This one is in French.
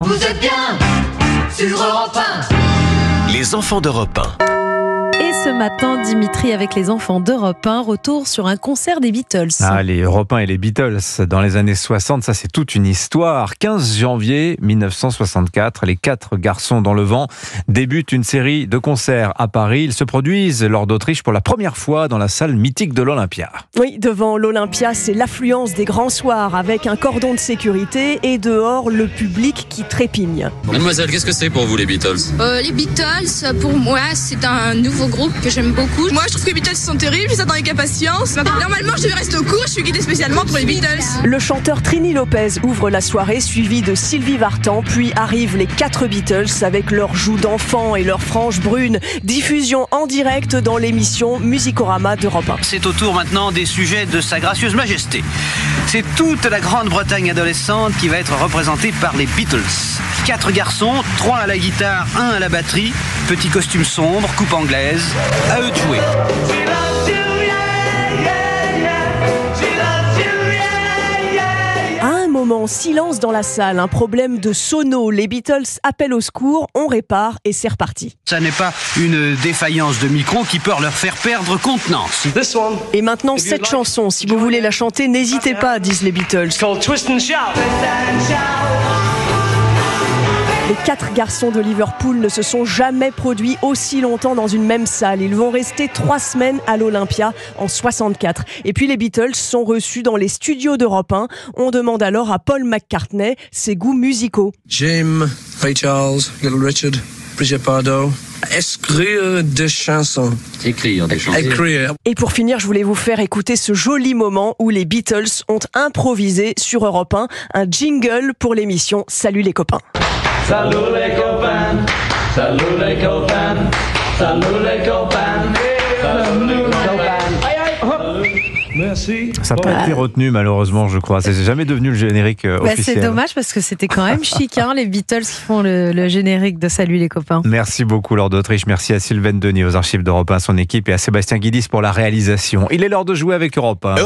Vous êtes bien sur Europe 1. Les enfants d'Europe 1. Et ce matin, Dimitri, avec les enfants d'Europe 1, retour sur un concert des Beatles. Ah, les Europe 1 et les Beatles, dans les années 60, ça c'est toute une histoire. 15 janvier 1964, les 4 garçons dans le vent débutent une série de concerts à Paris. Ils se produisent lors d'Autriche pour la première fois dans la salle mythique de l'Olympia. Oui, devant l'Olympia, c'est l'affluence des grands soirs avec un cordon de sécurité et dehors, le public qui trépigne. Mademoiselle, qu'est-ce que c'est pour vous les Beatles ? Les Beatles, pour moi, c'est un nouveau groupe que j'aime beaucoup. Moi, je trouve que les Beatles sont terribles, j'attends avec impatience. Normalement, je devais rester au cours, je suis guidée spécialement pour les Beatles. Le chanteur Trini Lopez ouvre la soirée, suivi de Sylvie Vartan, puis arrivent les 4 Beatles avec leurs joues d'enfants et leurs franges brunes. Diffusion en direct dans l'émission Musicorama d'Europe 1. C'est au tour maintenant des sujets de Sa Gracieuse Majesté. C'est toute la Grande-Bretagne adolescente qui va être représentée par les Beatles. 4 garçons, 3 à la guitare, 1 à la batterie, petit costume sombre, coupe anglaise, à eux de jouer. À un moment, silence dans la salle, un problème de sono. Les Beatles appellent au secours, on répare et c'est reparti. Ça n'est pas une défaillance de micro qui peut leur faire perdre contenance. Et maintenant, cette chanson, si vous voulez la chanter, n'hésitez pas, disent les Beatles. Les 4 garçons de Liverpool ne se sont jamais produits aussi longtemps dans une même salle. Ils vont rester 3 semaines à l'Olympia en 64. Et puis les Beatles sont reçus dans les studios d'Europe 1. On demande alors à Paul McCartney ses goûts musicaux. Jim, Ray Charles, Little Richard, Brigitte Bardot. Écrire des chansons. Écrire des chansons. Écrire. Et pour finir, je voulais vous faire écouter ce joli moment où les Beatles ont improvisé sur Europe 1 un jingle pour l'émission Salut les copains. Salut les copains, salut les copains, salut les copains, salut les copains. Merci. Ça n'a pas été retenu malheureusement, je crois. C'est jamais devenu le générique officiel. C'est dommage parce que c'était quand même chic, hein, les Beatles qui font le générique de Salut les copains. Merci beaucoup Laure d'Autriche, merci à Sylvaine Denis aux archives d'Europe 1, son équipe, et à Sébastien Guidis pour la réalisation. Il est l'heure de jouer avec Europe 1.